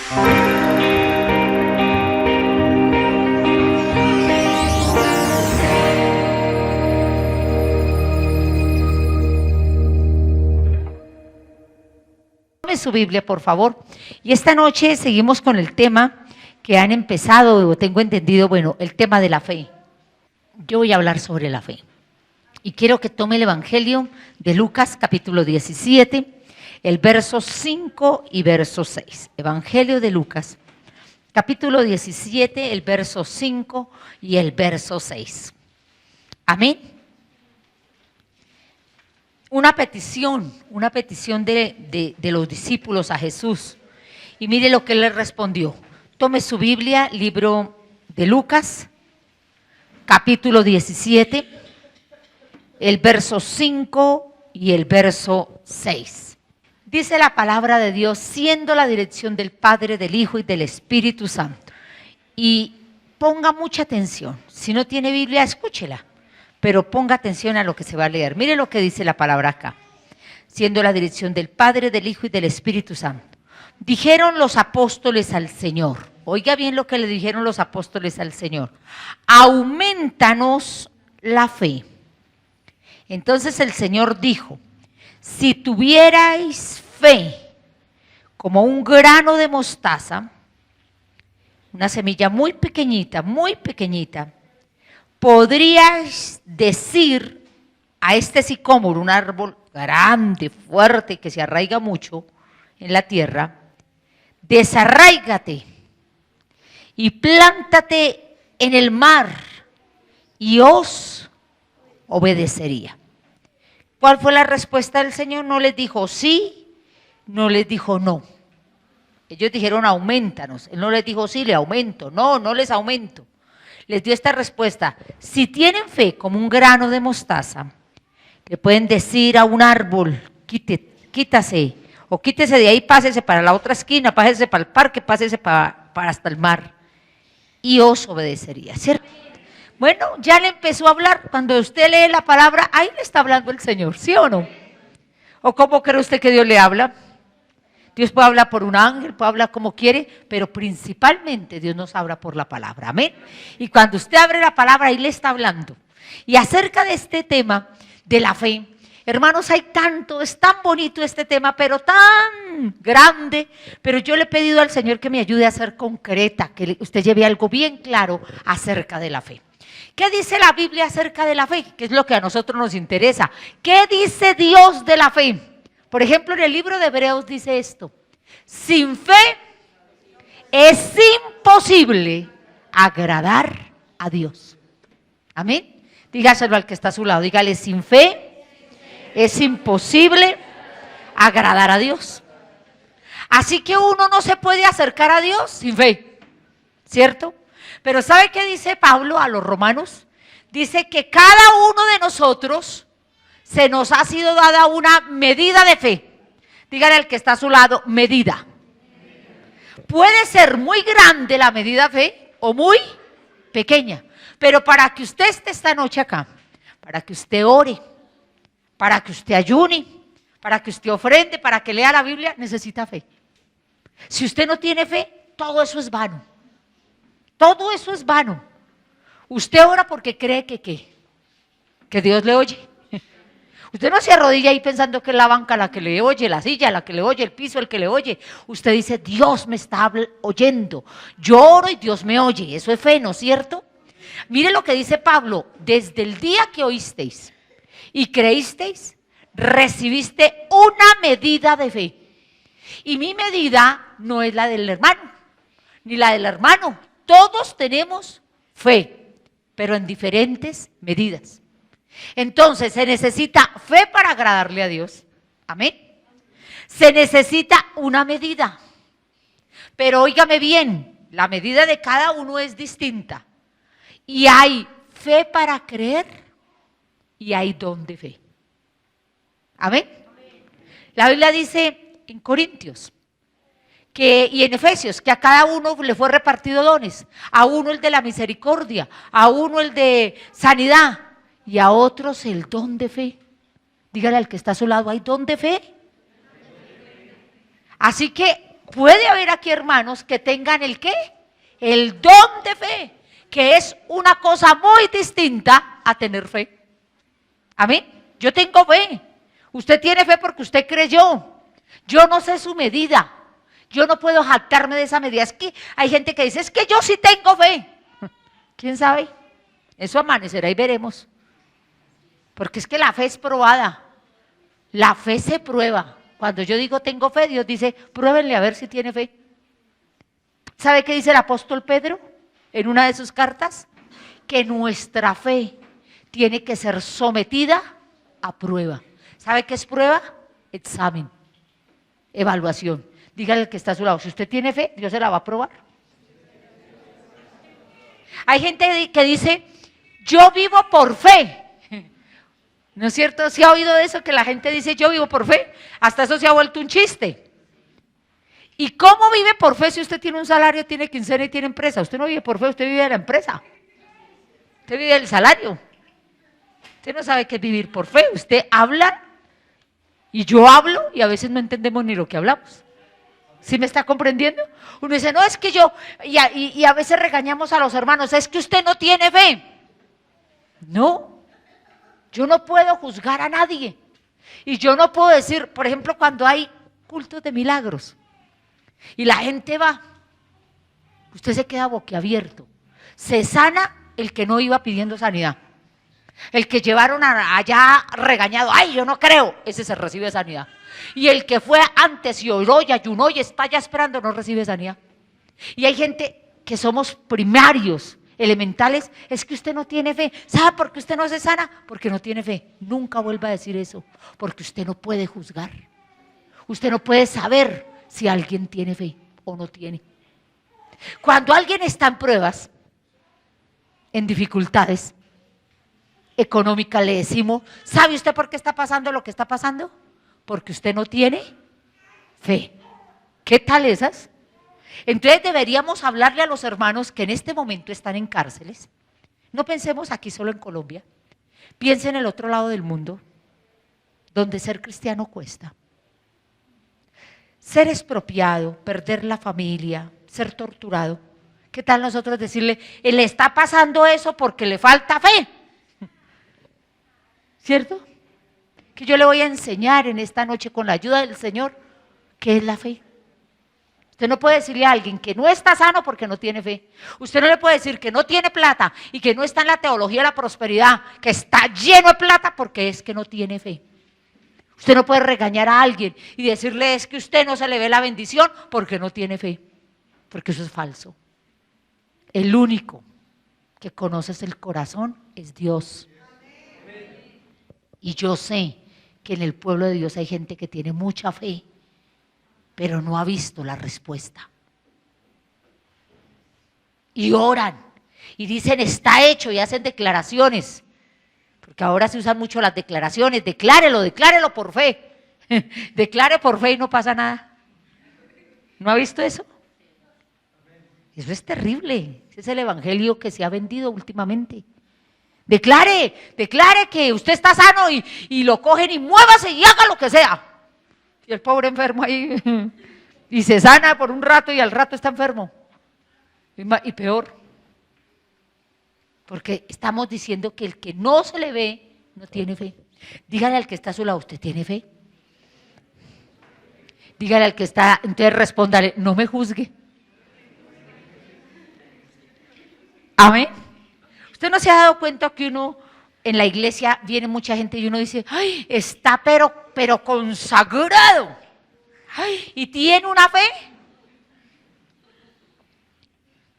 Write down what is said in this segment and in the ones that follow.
Tome su Biblia, por favor. Y esta noche seguimos con el tema que han empezado, o tengo entendido, bueno, el tema de la fe. Yo voy a hablar sobre la fe. Y quiero que tome el Evangelio de Lucas, capítulo 17, el verso 5 y verso 6. Evangelio de Lucas, capítulo 17, el verso 5 y el verso 6. Amén. Una petición de los discípulos a Jesús. Y mire lo que él les respondió. Tome su Biblia, libro de Lucas, capítulo 17, el verso 5 y el verso 6. Dice la palabra de Dios, siendo la dirección del Padre, del Hijo y del Espíritu Santo. Y ponga mucha atención. Si no tiene Biblia, escúchela. Pero ponga atención a lo que se va a leer. Mire lo que dice la palabra acá. Siendo la dirección del Padre, del Hijo y del Espíritu Santo. Dijeron los apóstoles al Señor. Oiga bien lo que le dijeron los apóstoles al Señor. Aumentanos la fe. Entonces el Señor dijo, si tuvierais fe como un grano de mostaza, una semilla muy pequeñita, podríais decir a este sicómoro, un árbol grande, fuerte, que se arraiga mucho en la tierra, desarráigate y plántate en el mar y os obedecería. ¿Cuál fue la respuesta del Señor? No les dijo sí, no les dijo no. Ellos dijeron aumentanos. Él no les dijo sí, le aumento. No, no les aumento. Les dio esta respuesta. Si tienen fe como un grano de mostaza, le pueden decir a un árbol, quítase, o quítese de ahí, pásese para la otra esquina, pásese para el parque, pásese para hasta el mar, y os obedecería, ¿cierto? Bueno, ya le empezó a hablar. Cuando usted lee la palabra, ahí le está hablando el Señor, ¿sí o no? ¿O cómo cree usted que Dios le habla? Dios puede hablar por un ángel, puede hablar como quiere, pero principalmente Dios nos habla por la palabra, amén. Y cuando usted abre la palabra, ahí le está hablando. Y acerca de este tema de la fe, hermanos, hay tanto, es tan bonito este tema, pero tan grande, pero yo le he pedido al Señor que me ayude a ser concreta, que usted lleve algo bien claro acerca de la fe. ¿Qué dice la Biblia acerca de la fe? ¿Qué es lo que a nosotros nos interesa? ¿Qué dice Dios de la fe? Por ejemplo, en el libro de Hebreos dice esto: sin fe es imposible agradar a Dios. Amén. Dígaselo al que está a su lado, dígale, sin fe es imposible agradar a Dios. Así que uno no se puede acercar a Dios sin fe, ¿cierto? Pero ¿sabe qué dice Pablo a los romanos? Dice que cada uno de nosotros se nos ha sido dada una medida de fe. Dígale al que está a su lado, medida. Puede ser muy grande la medida de fe o muy pequeña. Pero para que usted esté esta noche acá, para que usted ore, para que usted ayune, para que usted ofrende, para que lea la Biblia, necesita fe. Si usted no tiene fe, todo eso es vano. Todo eso es vano. Usted ora porque cree que Dios le oye. Usted no se arrodilla ahí pensando que es la banca la que le oye, la silla la que le oye, el piso el que le oye. Usted dice, Dios me está oyendo. Yo oro y Dios me oye. Eso es fe, ¿no es cierto? Mire lo que dice Pablo. Desde el día que oísteis y creísteis, recibiste una medida de fe. Y mi medida no es la del hermano, ni la del hermano. Todos tenemos fe, pero en diferentes medidas. Entonces, se necesita fe para agradarle a Dios. Amén. Se necesita una medida. Pero óigame bien, la medida de cada uno es distinta. Y hay fe para creer y hay don de fe. Amén. La Biblia dice en Corintios y en Efesios, que a cada uno le fue repartido dones. A uno el de la misericordia, a uno el de sanidad y a otros el don de fe. Dígale al que está a su lado, ¿hay don de fe? Así que Puede haber aquí hermanos que tengan ¿el qué? El don de fe, que es una cosa muy distinta a tener fe. Amén. Yo tengo fe. Usted tiene fe porque usted creyó. Yo no sé su medida. Yo no puedo jactarme de esa medida. Es que hay gente que dice, es que yo sí tengo fe. ¿Quién sabe? Eso amanecerá y veremos. Porque es que la fe es probada. La fe se prueba. Cuando yo digo tengo fe, Dios dice, pruébenle a ver si tiene fe. ¿Sabe qué dice el apóstol Pedro en una de sus cartas? Que nuestra fe tiene que ser sometida a prueba. ¿Sabe qué es prueba? Examen, evaluación. Dígale al que está a su lado, si usted tiene fe, Dios se la va a probar. Hay gente que dice, yo vivo por fe. ¿No es cierto? ¿Sí ha oído de eso? Que la gente dice, yo vivo por fe. Hasta eso se ha vuelto un chiste. ¿Y cómo vive por fe si usted tiene un salario, tiene quincena y tiene empresa? Usted no vive por fe, usted vive de la empresa. Usted vive del salario. Usted no sabe qué es vivir por fe. Usted habla y yo hablo y a veces no entendemos ni lo que hablamos. ¿Sí me está comprendiendo? Uno dice, no, es que yo, y a veces regañamos a los hermanos, es que usted no tiene fe. No, yo no puedo juzgar a nadie. Y yo no puedo decir, por ejemplo, cuando hay cultos de milagros y la gente va, usted se queda boquiabierto. Se sana el que no iba pidiendo sanidad. El que llevaron allá regañado, ay, yo no creo, ese se recibe sanidad. Y el que fue antes y oró y ayunó y está ya esperando, no recibe sanidad. Y hay gente que somos primarios, elementales, es que usted no tiene fe. ¿Sabe por qué usted no se sana? Porque no tiene fe. Nunca vuelva a decir eso, porque usted no puede juzgar. Usted no puede saber si alguien tiene fe o no tiene. Cuando alguien está en pruebas, en dificultades económicas, le decimos, ¿sabe usted por qué está pasando lo que está pasando? Porque usted no tiene fe. ¿Qué tal esas? Entonces deberíamos hablarle a los hermanos que en este momento están en cárceles. No pensemos aquí solo en Colombia. Piensen en el otro lado del mundo, donde ser cristiano cuesta. Ser expropiado, perder la familia, ser torturado. ¿Qué tal nosotros decirle, le está pasando eso porque le falta fe? ¿Cierto? Que yo le voy a enseñar en esta noche con la ayuda del Señor qué es la fe. Usted no puede decirle a alguien que no está sano porque no tiene fe. Usted no le puede decir que no tiene plata y que no está en la teología de la prosperidad, que está lleno de plata porque es que no tiene fe. Usted no puede regañar a alguien y decirle es que usted no se le ve la bendición porque no tiene fe, porque eso es falso. El único que conoce el corazón es Dios. Y yo sé que en el pueblo de Dios hay gente que tiene mucha fe, pero no ha visto la respuesta. Y oran, y dicen está hecho, y hacen declaraciones, porque ahora se usan mucho las declaraciones, declárelo por fe, declare por fe y no pasa nada. ¿No ha visto eso? Eso es terrible, ese es el evangelio que se ha vendido últimamente. Declare que usted está sano y lo cogen y muévase y haga lo que sea. Y el pobre enfermo ahí y se sana por un rato y al rato está enfermo. Y peor. Porque estamos diciendo que el que no se le ve no tiene fe. Dígale al que está a su lado, ¿usted tiene fe? Dígale al que está, entonces respóndale, no me juzgue. Amén. ¿Usted no se ha dado cuenta que uno en la iglesia viene mucha gente y uno dice, ay, está pero consagrado, ay, y tiene una fe?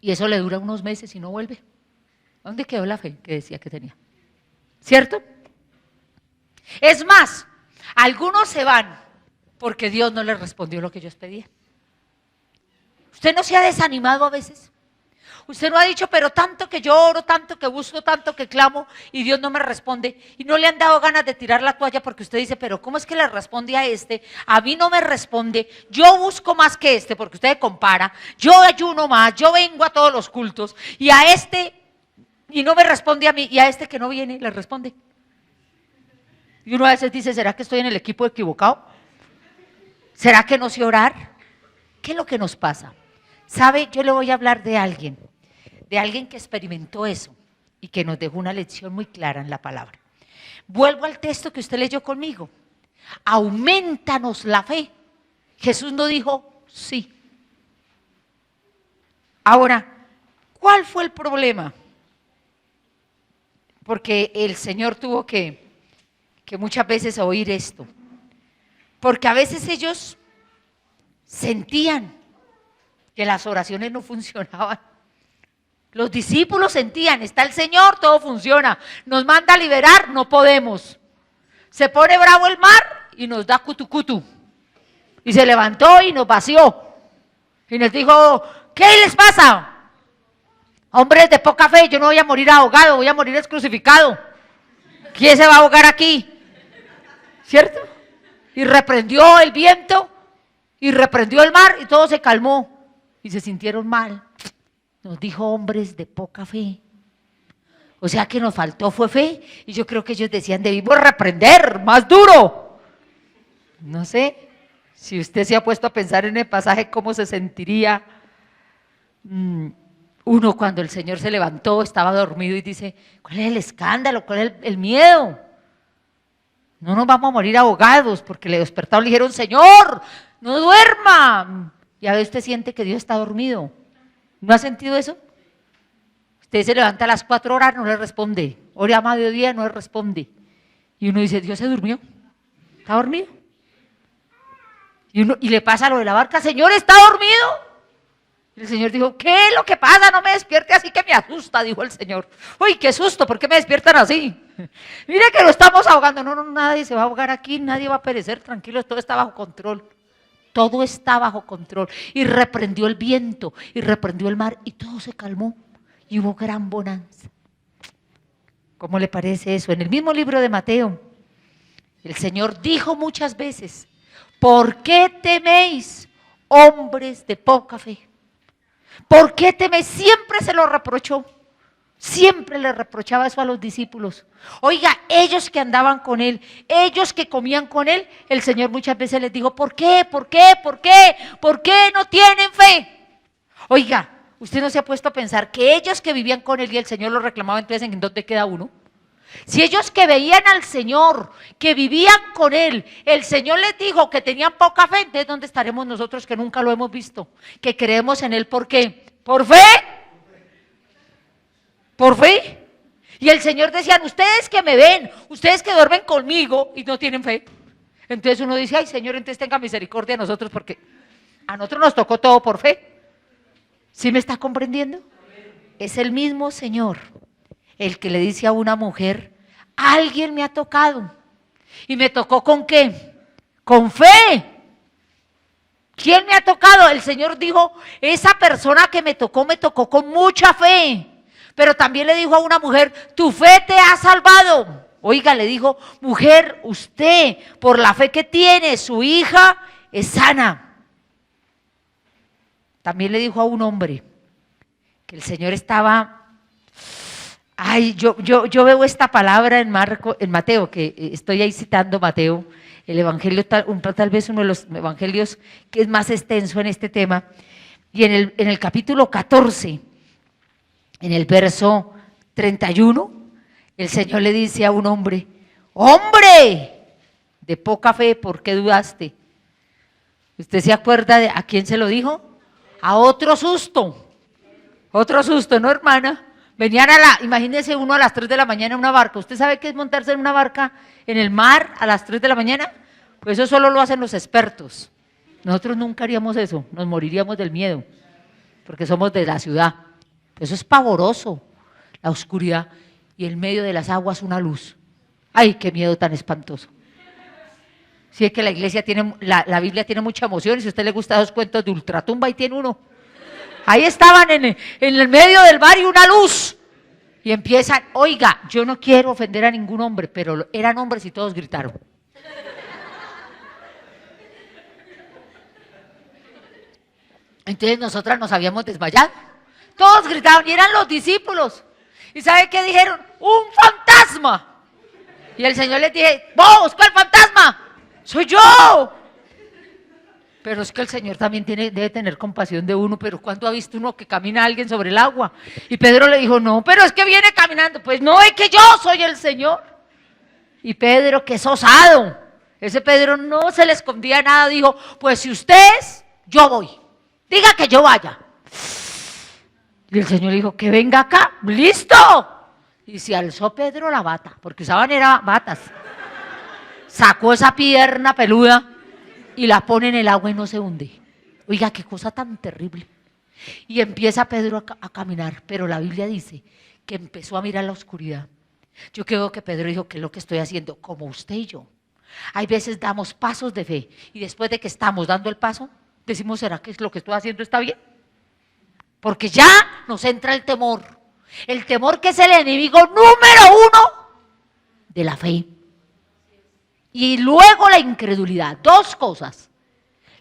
Y eso le dura unos meses y no vuelve. ¿Dónde quedó la fe que decía que tenía? ¿Cierto? Es más, algunos se van porque Dios no les respondió lo que ellos pedían. ¿Usted no se ha desanimado a veces? Usted no ha dicho, pero tanto que yo oro, tanto que busco, tanto que clamo y Dios no me responde. Y no le han dado ganas de tirar la toalla porque usted dice, pero ¿cómo es que le responde a este? A mí no me responde, yo busco más que este porque usted compara, yo ayuno más, yo vengo a todos los cultos y a este, y no me responde a mí, y a este que no viene, le responde. Y uno a veces dice, ¿será que estoy en el equipo equivocado? ¿Será que no sé orar? ¿qué es lo que nos pasa? ¿Sabe? Yo le voy a hablar de alguien que experimentó eso y que nos dejó una lección muy clara en la palabra. Vuelvo al texto que usted leyó conmigo. Aumentanos la fe. Jesús no dijo sí. Ahora, ¿cuál fue el problema? Porque el Señor tuvo que muchas veces oír esto. Porque a veces ellos sentían que las oraciones no funcionaban. Los discípulos sentían, está el Señor, todo funciona. Nos manda a liberar, no podemos. Se pone bravo el mar y nos da cutucutu. Y se levantó y nos vació. Y nos dijo, ¿qué les pasa? Hombres de poca fe, yo no voy a morir ahogado, voy a morir crucificado. ¿Quién se va a ahogar aquí? ¿Cierto? Y reprendió el viento y reprendió el mar y todo se calmó. Y se sintieron mal. Nos dijo hombres de poca fe. O sea que nos faltó fue fe. Y yo creo que ellos decían, debimos reprender más duro. No sé si usted se ha puesto a pensar en el pasaje, cómo se sentiría uno cuando el Señor se levantó, estaba dormido y dice, ¿cuál es el escándalo? ¿Cuál es el miedo? No nos vamos a morir ahogados, porque le despertaron y le dijeron, Señor, no duerma. Y a veces usted siente que Dios está dormido. ¿No ha sentido eso? Usted se levanta a las 4 horas, no le responde. Ora a mediodía, no le responde. Y uno dice, Dios se durmió. ¿Está dormido? Y le pasa lo de la barca, Señor, ¿está dormido? Y el Señor dijo, ¿qué es lo que pasa? No me despierte así que me asusta, dijo el Señor. Uy, qué susto, ¿por qué me despiertan así? Mire que lo estamos ahogando. No, nadie se va a ahogar aquí, nadie va a perecer, tranquilos, todo está bajo control. Todo está bajo control. Y reprendió el viento, y reprendió el mar, y todo se calmó. Y hubo gran bonanza. ¿Cómo le parece eso? En el mismo libro de Mateo, el Señor dijo muchas veces, ¿por qué teméis, hombres de poca fe? ¿Por qué teméis? Siempre se lo reprochó. Siempre le reprochaba eso a los discípulos. Oiga, ellos que andaban con él, ellos que comían con él, el Señor muchas veces les dijo, ¿por qué? ¿Por qué? ¿Por qué? ¿Por qué no tienen fe? Oiga, usted no se ha puesto a pensar que ellos que vivían con él y el Señor los reclamaba, entonces ¿en dónde queda uno? Si ellos que veían al Señor, que vivían con él, el Señor les dijo que tenían poca fe, entonces ¿dónde estaremos nosotros que nunca lo hemos visto? Que creemos en él, ¿por qué? ¿Por fe? ¿Por fe? Y el Señor decía, ustedes que me ven, ustedes que duermen conmigo y no tienen fe. Entonces uno dice, ay Señor, entonces tenga misericordia de nosotros porque a nosotros nos tocó todo por fe. ¿Sí me está comprendiendo? Es el mismo Señor el que le dice a una mujer, alguien me ha tocado. ¿Y me tocó con qué? Con fe. ¿Quién me ha tocado? El Señor dijo, esa persona que me tocó con mucha fe. Pero también le dijo a una mujer, tu fe te ha salvado. Oiga, le dijo, mujer, usted, por la fe que tiene, su hija es sana. También le dijo a un hombre que el Señor estaba, yo veo esta palabra en Mateo, que estoy ahí citando Mateo, el evangelio, tal vez uno de los evangelios que es más extenso en este tema, y en el capítulo 14, en el verso 31, el Señor le dice a un hombre, hombre de poca fe, ¿por qué dudaste? ¿Usted se acuerda de a quién se lo dijo? A otro susto, ¿no, hermana? Venían imagínese uno a las 3 de la mañana en una barca. ¿Usted sabe qué es montarse en una barca en el mar a las 3 de la mañana? Pues eso solo lo hacen los expertos. Nosotros nunca haríamos eso, nos moriríamos del miedo, porque somos de la ciudad. Eso es pavoroso, la oscuridad y en medio de las aguas una luz. ¡Ay, qué miedo tan espantoso! Si es que la iglesia tiene, la Biblia tiene mucha emoción, y si a usted le gustan esos cuentos de ultratumba, ahí tiene uno. Ahí estaban en el medio del mar y una luz. Y empiezan, oiga, yo no quiero ofender a ningún hombre, pero eran hombres y todos gritaron. Entonces nosotras nos habíamos desmayado. Todos gritaban y eran los discípulos. ¿Y sabe qué dijeron? ¡Un fantasma! Y el Señor les dije, ¡vos, cuál fantasma! ¡Soy yo! Pero es que el Señor también debe tener compasión de uno, pero ¿cuándo ha visto uno que camina alguien sobre el agua? Y Pedro le dijo, no, pero es que viene caminando. Pues no, es que yo soy el Señor. Y Pedro, que es osado, ese Pedro no se le escondía nada, dijo, pues si usted es, yo voy, diga que yo vaya. Y el Señor dijo, que venga acá, listo. Y se alzó Pedro la bata, porque usaban era batas. Sacó esa pierna peluda y la pone en el agua y no se hunde. Oiga, qué cosa tan terrible. Y empieza Pedro a caminar, pero la Biblia dice que empezó a mirar la oscuridad. Yo creo que Pedro dijo, ¿qué es lo que estoy haciendo? Como usted y yo. Hay veces damos pasos de fe y después de que estamos dando el paso, decimos, ¿será que lo que estoy haciendo está bien? Porque ya nos entra el temor que es el enemigo número uno de la fe. Y luego la incredulidad, dos cosas.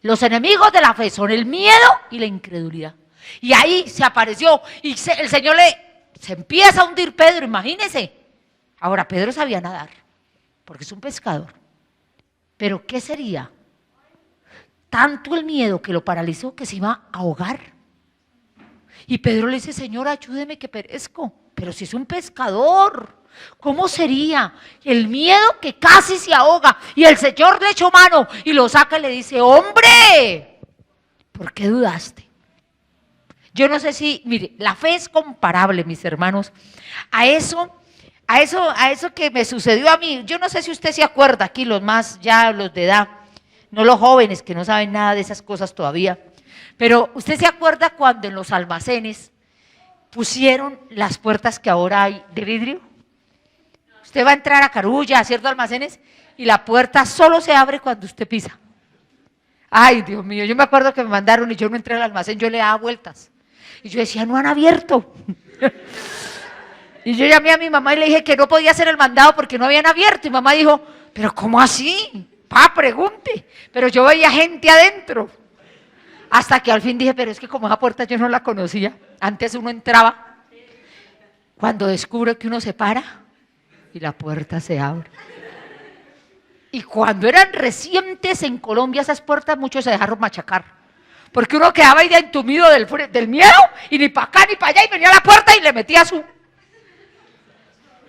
Los enemigos de la fe son el miedo y la incredulidad. Y ahí se apareció y el Señor se empieza a hundir Pedro, imagínense. Ahora Pedro sabía nadar, porque es un pescador. Pero ¿qué sería? Tanto el miedo que lo paralizó que se iba a ahogar. Y Pedro le dice, Señor, ayúdeme que perezco. Pero si es un pescador, ¿cómo sería? El miedo que casi se ahoga. Y el Señor le echó mano y lo saca y le dice, hombre, ¿por qué dudaste? Yo no sé si, mire, la fe es comparable, mis hermanos, a eso que me sucedió a mí. Yo no sé si usted se acuerda, aquí los más, ya los de edad, no los jóvenes que no saben nada de esas cosas todavía, pero usted se acuerda cuando en los almacenes pusieron las puertas que ahora hay de vidrio. Usted va a entrar a Carulla, a ciertos almacenes, y la puerta solo se abre cuando usted pisa. Ay, Dios mío, yo me acuerdo que me mandaron y yo no entré al almacén, yo le daba vueltas. Y yo decía, no han abierto. Y yo llamé a mi mamá y le dije que no podía hacer el mandado porque no habían abierto. Y mamá dijo, pero ¿cómo así? Pa, pregunte. Pero yo veía gente adentro. Hasta que al fin dije, pero es que como esa puerta yo no la conocía. Antes uno entraba. Cuando descubre que uno se para y la puerta se abre. Y cuando eran recientes en Colombia esas puertas, muchos se dejaron machacar. Porque uno quedaba ahí de entumido del miedo y ni para acá ni para allá y venía a la puerta y le metía su...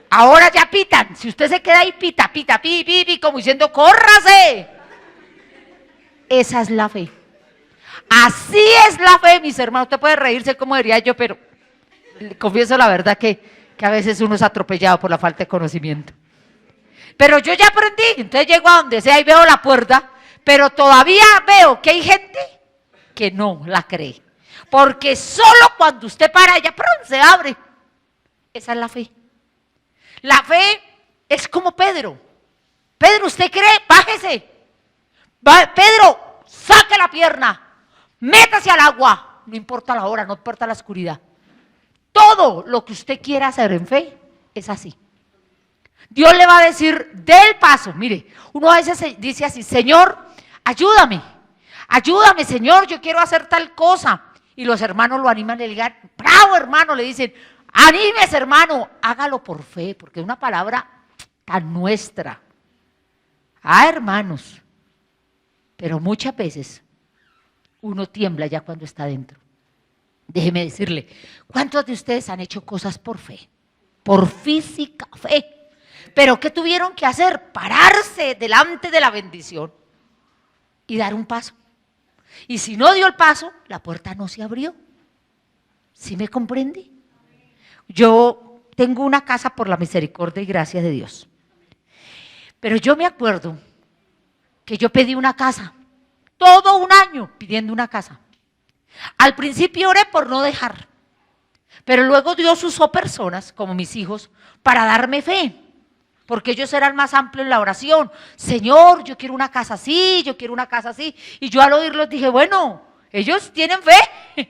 Ahora ya pitan, si usted se queda ahí pita, pi, pi, pi, como diciendo, córrase. Esa es la fe. Así es la fe, mis hermanos. Usted puede reírse como diría yo, pero confieso la verdad que a veces uno es atropellado por la falta de conocimiento. Pero yo ya aprendí, entonces llego a donde sea y veo la puerta, pero todavía veo que hay gente que no la cree. Porque solo cuando usted para, ella pronto se abre. Esa es la fe. La fe es como Pedro. Pedro, ¿usted cree? Bájese. Pedro, saque la pierna. Métase al agua. No importa la hora, no importa la oscuridad. Todo lo que usted quiera hacer en fe es así. Dios le va a decir, dé el paso. Mire, uno a veces dice así, Señor, ayúdame. Ayúdame, Señor, yo quiero hacer tal cosa. Y los hermanos lo animan y le digan, bravo, hermano, le dicen, anímese, hermano, hágalo por fe, porque es una palabra tan nuestra. Ah, hermanos, pero muchas veces uno tiembla ya cuando está dentro. Déjeme decirle, ¿cuántos de ustedes han hecho cosas por fe? Por física fe. ¿Pero qué tuvieron que hacer? Pararse delante de la bendición y dar un paso. Y si no dio el paso, la puerta no se abrió. ¿Sí me comprende? Yo tengo una casa por la misericordia y gracia de Dios. Pero yo me acuerdo que yo pedí una casa, todo un año pidiendo una casa. Al principio oré por no dejar, pero luego Dios usó personas como mis hijos para darme fe, porque ellos eran más amplios en la oración. Señor, yo quiero una casa así, yo quiero una casa así. Y yo al oírlos dije, bueno, ellos tienen fe.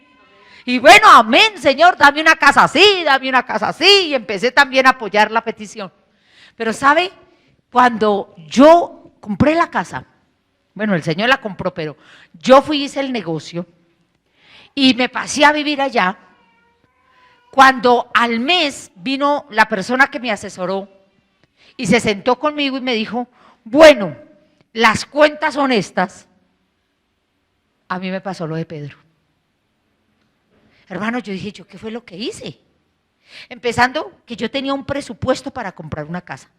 Y bueno, amén, Señor, dame una casa así, dame una casa así. Y empecé también a apoyar la petición. Pero ¿sabe? Cuando yo compré la casa, bueno, el Señor la compró, pero yo fui y hice el negocio y me pasé a vivir allá. Cuando al mes vino la persona que me asesoró y se sentó conmigo y me dijo, bueno, las cuentas son estas. A mí me pasó lo de Pedro. Hermano, yo dije, ¿yo qué fue lo que hice? Empezando que yo tenía un presupuesto para comprar una casa.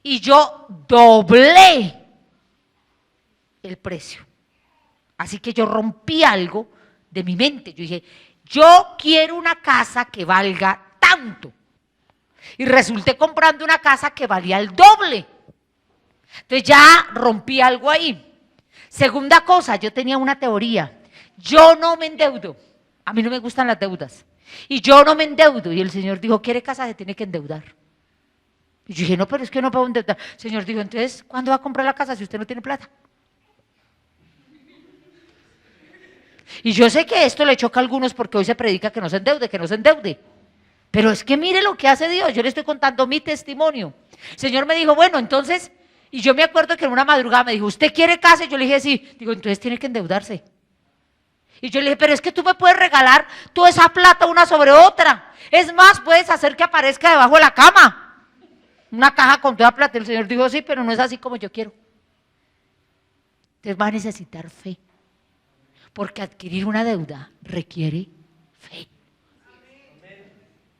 Y yo doblé el precio. Así que yo rompí algo de mi mente. Yo dije, yo quiero una casa que valga tanto. Y resulté comprando una casa que valía el doble. Entonces ya rompí algo ahí. Segunda cosa, yo tenía una teoría. Yo no me endeudo. A mí no me gustan las deudas. Y yo no me endeudo. Y el Señor dijo, ¿quiere casa? Se tiene que endeudar. Y yo dije, no, pero es que no puedo endeudar. El Señor dijo, entonces, ¿cuándo va a comprar la casa si usted no tiene plata? Y yo sé que esto le choca a algunos porque hoy se predica que no se endeude, que no se endeude. Pero es que mire lo que hace Dios. Yo le estoy contando mi testimonio. El Señor me dijo, bueno, entonces, y yo me acuerdo que en una madrugada me dijo, ¿usted quiere casa? Y yo le dije, sí. Digo, entonces tiene que endeudarse. Y yo le dije, pero es que tú me puedes regalar toda esa plata una sobre otra. Es más, puedes hacer que aparezca debajo de la cama una caja con toda plata. El Señor dijo, sí, pero no es así como yo quiero. Entonces va a necesitar fe. Porque adquirir una deuda requiere fe.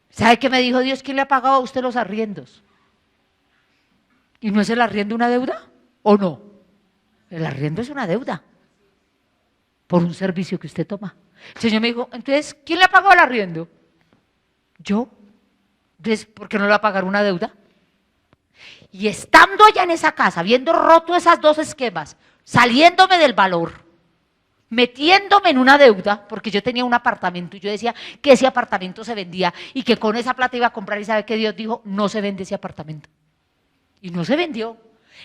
¿Sabe qué me dijo Dios? ¿Quién le ha pagado a usted los arriendos? ¿Y no es el arriendo una deuda? ¿O no? El arriendo es una deuda por un servicio que usted toma. El Señor me dijo, entonces, ¿quién le ha pagado el arriendo? Yo. Entonces, ¿por qué no le va a pagar una deuda? Y estando allá en esa casa, habiendo roto esas dos esquemas, saliéndome del valor, metiéndome en una deuda, porque yo tenía un apartamento y yo decía que ese apartamento se vendía y que con esa plata iba a comprar, y sabe que Dios dijo, no se vende ese apartamento. Y no se vendió.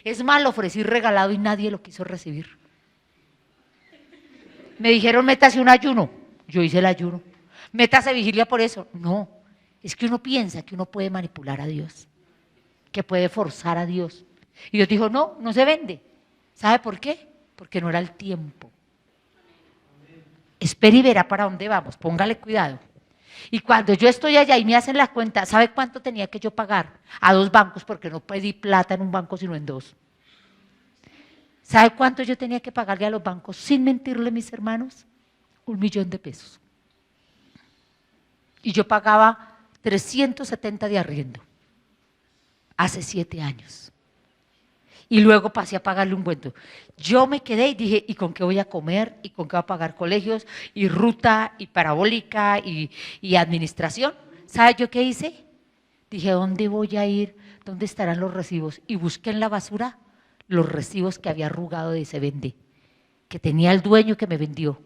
Es más, lo ofrecí regalado y nadie lo quiso recibir. Me dijeron, métase un ayuno. Yo hice el ayuno. Métase vigilia por eso. No, es que uno piensa que uno puede manipular a Dios, que puede forzar a Dios. Y Dios dijo, no, no se vende. ¿Sabe por qué? Porque no era el tiempo. Espera y verá para dónde vamos, póngale cuidado. Y cuando yo estoy allá y me hacen la cuenta, ¿sabe cuánto tenía que yo pagar? A 2 bancos, porque no pedí plata en un banco sino en 2. ¿Sabe cuánto yo tenía que pagarle a los bancos? Sin mentirle, mis hermanos, 1.000.000 de pesos. Y yo pagaba 370 de arriendo, hace 7 años. Y luego pasé a pagarle un cuento. Yo me quedé y dije, ¿y con qué voy a comer? ¿Y con qué voy a pagar colegios? Y ruta, y parabólica, y administración. ¿Sabe yo qué hice? Dije, ¿dónde voy a ir? ¿Dónde estarán los recibos? Y busqué en la basura los recibos que había arrugado de ese vende, que tenía el dueño que me vendió.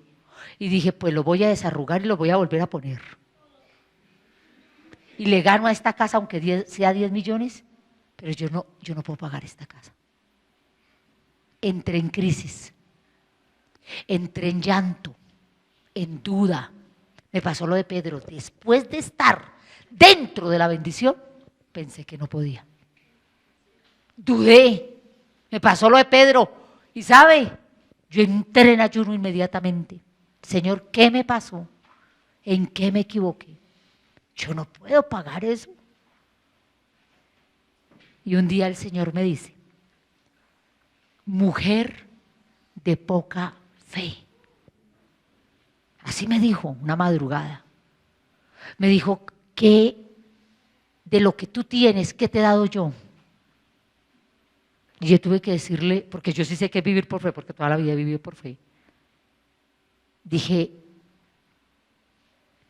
Y dije, pues lo voy a desarrugar y lo voy a volver a poner. Y le gano a esta casa, aunque sea 10 millones, pero yo no puedo pagar esta casa. Entré en crisis, entré en llanto, en duda. Me pasó lo de Pedro. Después de estar dentro de la bendición, pensé que no podía. Dudé. Me pasó lo de Pedro. Y sabe, yo entré en ayuno inmediatamente. Señor, ¿qué me pasó? ¿En qué me equivoqué? Yo no puedo pagar eso. Y un día el Señor me dice, mujer de poca fe. Así me dijo una madrugada. Me dijo, ¿qué de lo que tú tienes, qué te he dado yo? Y yo tuve que decirle, porque yo sí sé que es vivir por fe, porque toda la vida he vivido por fe. Dije,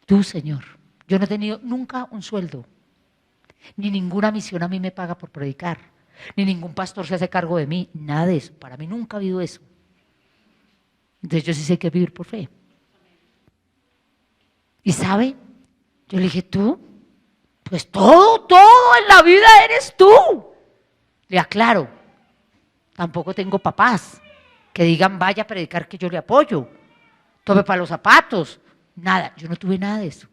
tú, Señor, yo no he tenido nunca un sueldo, ni ninguna misión a mí me paga por predicar, ni ningún pastor se hace cargo de mí, nada de eso. Para mí nunca ha habido eso. Entonces yo sí sé que es vivir por fe. ¿Y sabe? Yo le dije, ¿tú? Pues todo en la vida eres tú. Le aclaro, tampoco tengo papás que digan, vaya a predicar que yo le apoyo, tome para los zapatos, nada, yo no tuve nada de eso.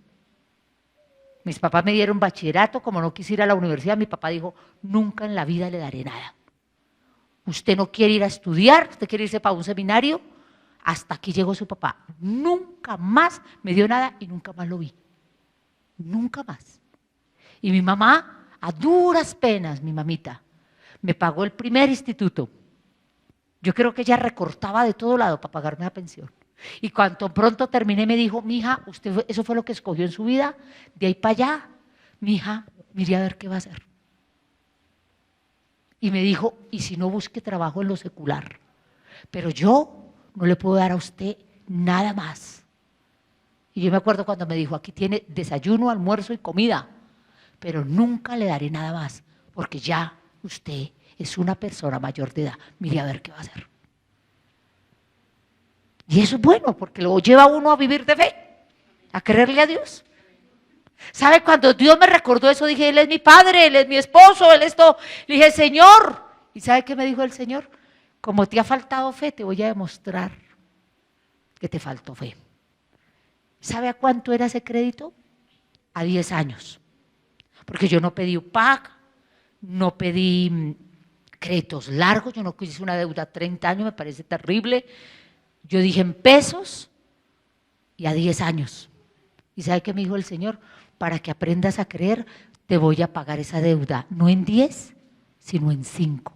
Mis papás me dieron bachillerato, como no quise ir a la universidad, mi papá dijo, nunca en la vida le daré nada. Usted no quiere ir a estudiar, usted quiere irse para un seminario, hasta aquí llegó su papá. Nunca más me dio nada y nunca más lo vi. Nunca más. Y mi mamá, a duras penas, mi mamita, me pagó el primer instituto. Yo creo que ella recortaba de todo lado para pagarme la pensión. Y cuando pronto terminé me dijo, mija, usted eso fue lo que escogió en su vida, de ahí para allá, mija, mire a ver qué va a hacer. Y me dijo, y si no, busque trabajo en lo secular, pero yo no le puedo dar a usted nada más. Y yo me acuerdo cuando me dijo, aquí tiene desayuno, almuerzo y comida, pero nunca le daré nada más, porque ya usted es una persona mayor de edad, mire a ver qué va a hacer. Y eso es bueno, porque lo lleva a uno a vivir de fe, a creerle a Dios. ¿Sabe? Cuando Dios me recordó eso, dije, Él es mi padre, Él es mi esposo, Él es todo. Le dije, Señor. ¿Y sabe qué me dijo el Señor? Como te ha faltado fe, te voy a demostrar que te faltó fe. ¿Sabe a cuánto era ese crédito? A 10 años. Porque yo no pedí UPAC, no pedí créditos largos, yo no quise una deuda a 30 años, me parece terrible. Yo dije en pesos y a 10 años. ¿Y sabe qué me dijo el Señor? Para que aprendas a creer, te voy a pagar esa deuda, no en 10, sino en 5.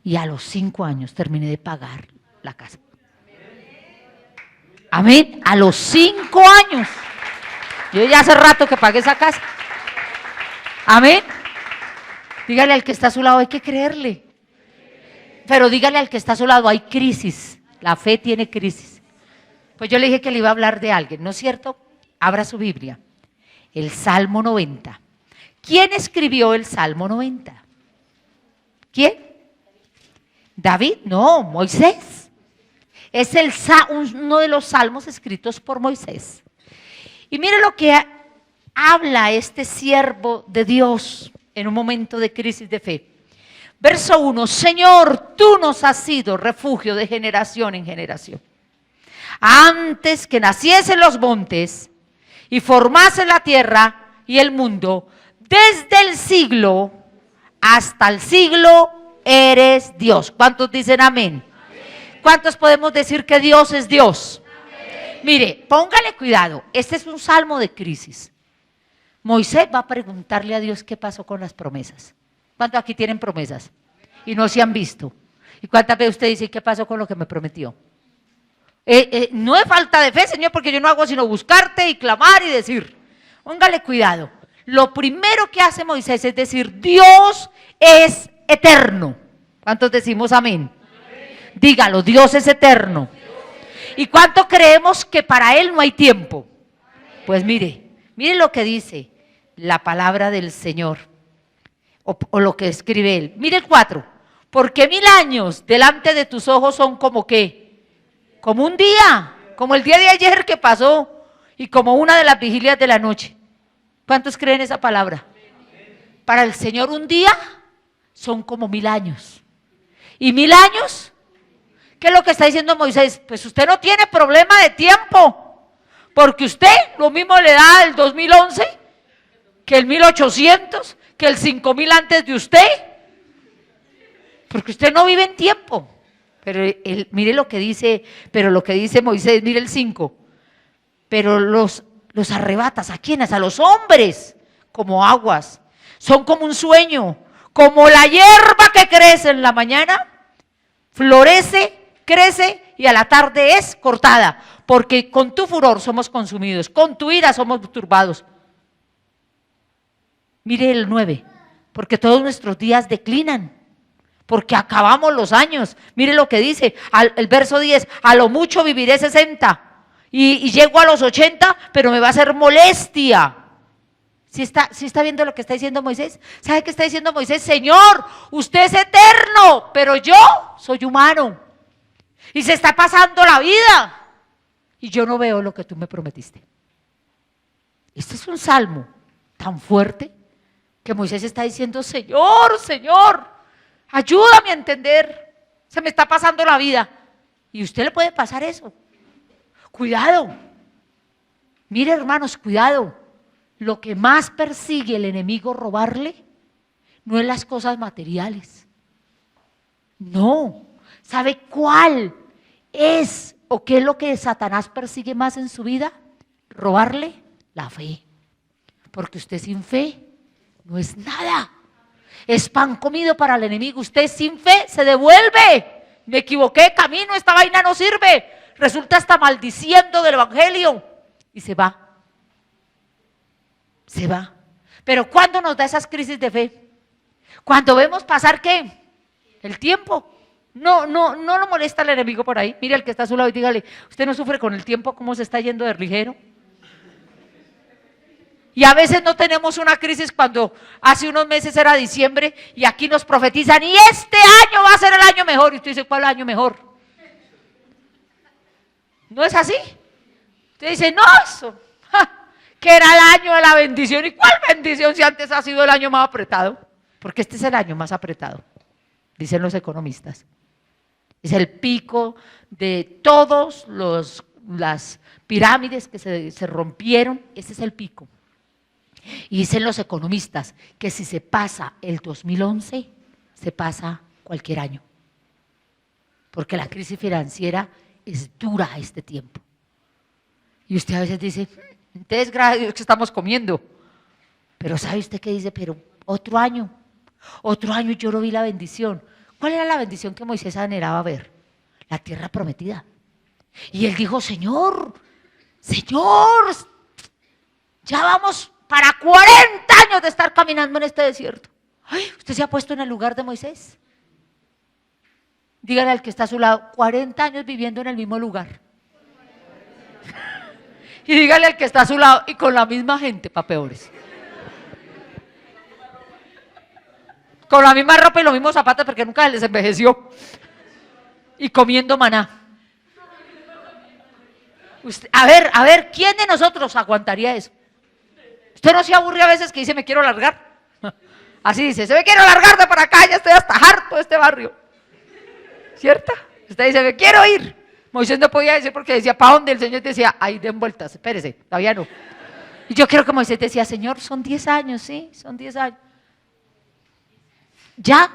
Y a los 5 años terminé de pagar la casa. Amén, a los 5 años. Yo ya hace rato que pagué esa casa. Amén. Dígale al que está a su lado, hay que creerle. Pero dígale al que está a su lado, hay crisis. La fe tiene crisis. Pues yo le dije que le iba a hablar de alguien, ¿no es cierto? Abra su Biblia. El Salmo 90. ¿Quién escribió el Salmo 90? ¿Quién? ¿David? No, Moisés. Es uno de los salmos escritos por Moisés. Y mire lo que habla este siervo de Dios en un momento de crisis de fe. Verso 1, Señor, tú nos has sido refugio de generación en generación. Antes que naciesen los montes y formasen la tierra y el mundo, desde el siglo hasta el siglo eres Dios. ¿Cuántos dicen amén? Amén. ¿Cuántos podemos decir que Dios es Dios? Amén. Mire, póngale cuidado, este es un salmo de crisis. Moisés va a preguntarle a Dios qué pasó con las promesas. ¿Cuántos aquí tienen promesas y no se han visto? ¿Y cuántas veces usted dice qué pasó con lo que me prometió? No es falta de fe, Señor, porque yo no hago sino buscarte y clamar y decir. Póngale cuidado. Lo primero que hace Moisés es decir, Dios es eterno. ¿Cuántos decimos amén? Amén. Dígalo, Dios es eterno. ¿Y cuánto creemos que para Él no hay tiempo? Pues mire lo que dice la palabra del Señor. O lo que escribe Él. Mire el 4. Porque 1000 años delante de tus ojos son como ¿qué? Como un día, como el día de ayer que pasó y como una de las vigilias de la noche. ¿Cuántos creen esa palabra? Para el Señor un día son como 1000 años. ¿Y 1000 años? ¿Qué es lo que está diciendo Moisés? Pues usted no tiene problema de tiempo, porque usted lo mismo le da el 2011 que el 1800, que el 5000 antes de usted, porque usted no vive en tiempo. Pero mire lo que dice, Moisés, mire el 5. Pero los arrebatas, ¿a quiénes? A los hombres, como aguas. Son como un sueño, como la hierba que crece en la mañana, florece, crece y a la tarde es cortada. Porque con tu furor somos consumidos, con tu ira somos turbados. Mire el 9, porque todos nuestros días declinan. Porque acabamos los años. Mire lo que dice el verso 10, a lo mucho viviré 60 y llego a los 80, pero me va a hacer molestia. ¿Sí está viendo lo que está diciendo Moisés? ¿Sabe qué está diciendo Moisés? Señor, usted es eterno, pero yo soy humano. Y se está pasando la vida y yo no veo lo que tú me prometiste. Este es un salmo tan fuerte que Moisés está diciendo, Señor, Señor, ayúdame a entender, se me está pasando la vida. Y a usted le puede pasar eso. Cuidado. Mire, hermanos, cuidado. Lo que más persigue el enemigo robarle no es las cosas materiales. No. ¿Sabe cuál es o qué es lo que Satanás persigue más en su vida? Robarle la fe. Porque usted sin fe no es nada. Es pan comido para el enemigo. Usted sin fe se devuelve. Me equivoqué, camino, esta vaina no sirve. resulta hasta maldiciendo del evangelio y se va. Se va. Pero ¿cuándo nos da esas crisis de fe? Cuando vemos pasar ¿qué? El tiempo. No lo molesta el enemigo por ahí. Mire al que está a su lado y dígale, ¿usted no sufre con el tiempo cómo se está yendo de ligero? Y a veces no tenemos una crisis cuando hace unos meses era diciembre y aquí nos profetizan y este año va a ser el año mejor. Y usted dice, ¿cuál año mejor? ¿No es así? Usted dice, no, eso, que era el año de la bendición. ¿Y cuál bendición si antes ha sido el año más apretado? Porque este es el año más apretado, dicen los economistas. Es el pico de todas las pirámides que se rompieron, ese es el pico. Y dicen los economistas que si se pasa el 2011, se pasa cualquier año. Porque la crisis financiera es dura a este tiempo. Y usted a veces dice, entonces gracias a Dios que estamos comiendo. Pero ¿sabe usted qué dice? Pero otro año yo no vi la bendición. ¿Cuál era la bendición que Moisés anhelaba ver? La tierra prometida. Y él dijo, Señor, ya vamos para 40 años de estar caminando en este desierto. Ay, ¿usted se ha puesto en el lugar de Moisés? Dígale al que está a su lado, 40 años viviendo en el mismo lugar. Y dígale al que está a su lado y con la misma gente, para peores. Con la misma ropa y los mismos zapatos porque nunca les envejeció. Y comiendo maná. Usted, a ver, ¿quién de nosotros aguantaría eso? ¿Usted no se aburre a veces que dice, me quiero largar? Así dice, se me quiero largar de para acá, ya estoy hasta harto de este barrio. ¿Cierto? Usted dice, me quiero ir. Moisés no podía decir porque decía, ¿para dónde? El Señor decía, ahí den vueltas, espérese, todavía no. Y yo creo que Moisés decía, Señor, son 10 años, sí, son 10 años. Ya,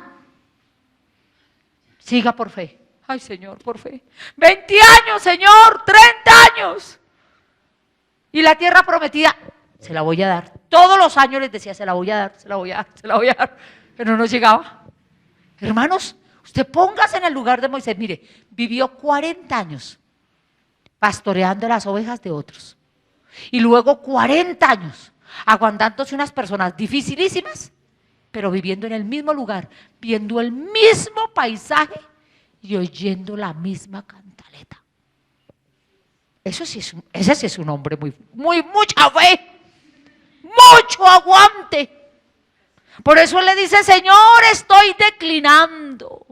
siga por fe. Ay, Señor, por fe. 20 años, Señor, 30 años. Y la tierra prometida, se la voy a dar. Todos los años les decía, se la voy a dar, se la voy a dar, se la voy a dar. Pero no llegaba. Hermanos, usted póngase en el lugar de Moisés. Mire, vivió 40 años pastoreando las ovejas de otros. Y luego 40 años aguantándose unas personas dificilísimas, pero viviendo en el mismo lugar, viendo el mismo paisaje y oyendo la misma cantaleta. Ese sí es un hombre mucha fe, mucho aguante. Por eso él le dice, Señor, estoy declinando.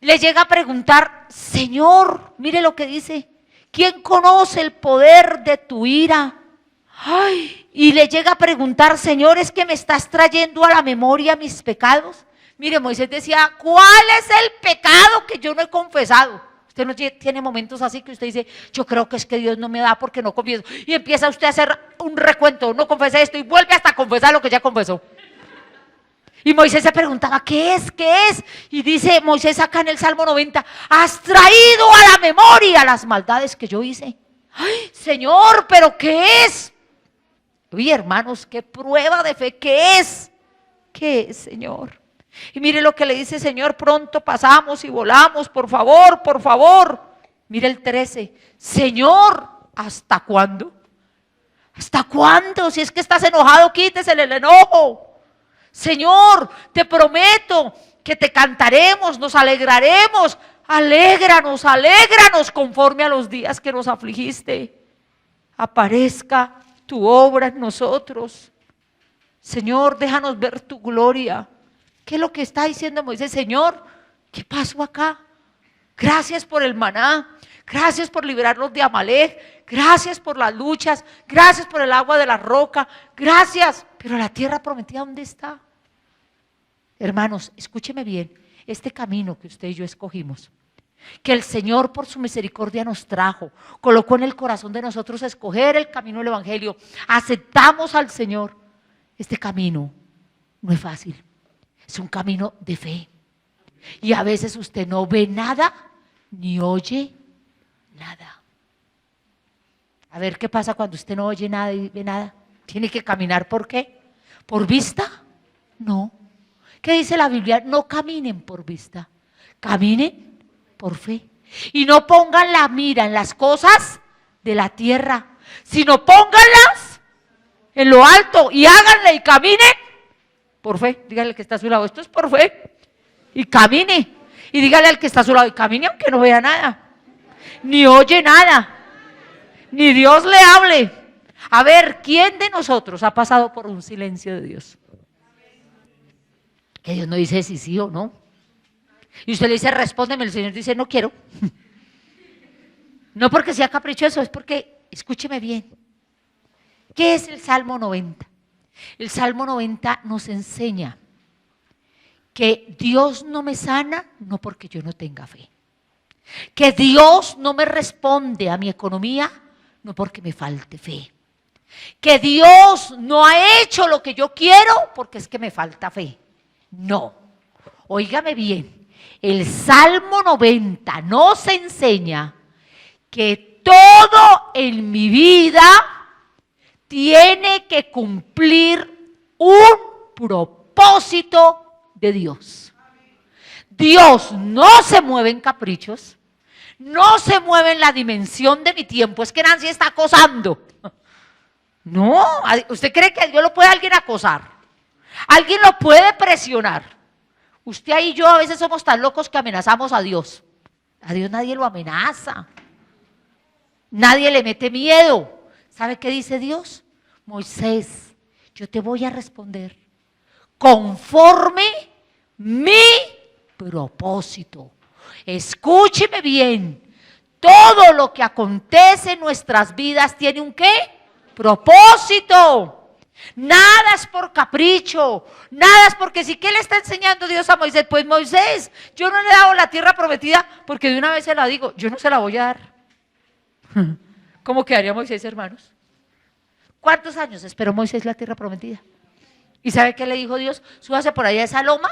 Le llega a preguntar, Señor, mire lo que dice, ¿quién conoce el poder de tu ira? Ay, y le llega a preguntar, Señor, ¿es que me estás trayendo a la memoria mis pecados? Mire, Moisés decía, ¿cuál es el pecado que yo no he confesado? Usted no tiene momentos así que usted dice, yo creo que es que Dios no me da porque no confieso. Y empieza usted a hacer un recuento, no confesé esto y vuelve hasta a confesar lo que ya confesó. Y Moisés se preguntaba, ¿qué es? ¿Qué es? Y dice Moisés acá en el Salmo 90, has traído a la memoria las maldades que yo hice. Ay, Señor, ¿pero qué es? Uy, hermanos, qué prueba de fe, ¿qué es? ¿Qué es, Señor? Y mire lo que le dice, Señor, pronto pasamos y volamos, por favor, por favor. Mire el 13, Señor, ¿hasta cuándo? ¿Hasta cuándo? Si es que estás enojado, quítese el enojo. Señor, te prometo que te cantaremos, nos alegraremos. Alégranos, alégranos conforme a los días que nos afligiste. Aparezca tu obra en nosotros. Señor, déjanos ver tu gloria. ¿Qué es lo que está diciendo Moisés? Señor, ¿qué pasó acá? Gracias por el maná, gracias por liberarnos de Amalek, gracias por las luchas, gracias por el agua de la roca, gracias. Pero la tierra prometida, ¿dónde está? Hermanos, escúcheme bien, este camino que usted y yo escogimos, que el Señor por su misericordia nos trajo, colocó en el corazón de nosotros escoger el camino del Evangelio, aceptamos al Señor. Este camino no es fácil, es un camino de fe. Y a veces usted no ve nada, ni oye nada. A ver qué pasa cuando usted no oye nada y ve nada. ¿Tiene que caminar por qué? ¿Por vista? No. ¿Qué dice la Biblia? No caminen por vista, caminen por fe. Y no pongan la mira en las cosas de la tierra, sino pónganlas en lo alto y háganle y caminen por fe. Dígale al que está a su lado, esto es por fe. Y camine. Y dígale al que está a su lado, y camine aunque no vea nada, ni oye nada, ni Dios le hable. A ver, ¿quién de nosotros ha pasado por un silencio de Dios? Que Dios no dice si sí o no. Y usted le dice, respóndeme, el Señor dice, no quiero. No porque sea caprichoso, es porque, escúcheme bien, ¿qué es el Salmo 90? El Salmo 90 nos enseña que Dios no me sana, no porque yo no tenga fe. Que Dios no me responde a mi economía, no porque me falte fe. Que Dios no ha hecho lo que yo quiero, porque es que me falta fe. No, óigame bien, el Salmo 90 nos enseña que todo en mi vida tiene que cumplir un propósito de Dios. Dios no se mueve en caprichos, no se mueve en la dimensión de mi tiempo. Es que Nancy está acosando. No, ¿usted cree que Dios lo puede alguien acosar? Alguien lo puede presionar. Usted y yo a veces somos tan locos que amenazamos a Dios. A Dios nadie lo amenaza. Nadie le mete miedo. ¿Sabe qué dice Dios? Moisés, yo te voy a responder conforme mi propósito. Escúcheme bien. Todo lo que acontece en nuestras vidas tiene un ¿qué? Propósito. Nada es por capricho, nada es porque sí. ¿Qué le está enseñando Dios a Moisés? Pues Moisés, yo no le he dado la tierra prometida porque de una vez se la digo, yo no se la voy a dar. ¿Cómo quedaría Moisés, hermanos? ¿Cuántos años esperó Moisés la tierra prometida? ¿Y sabe qué le dijo Dios? Súbase por allá a esa loma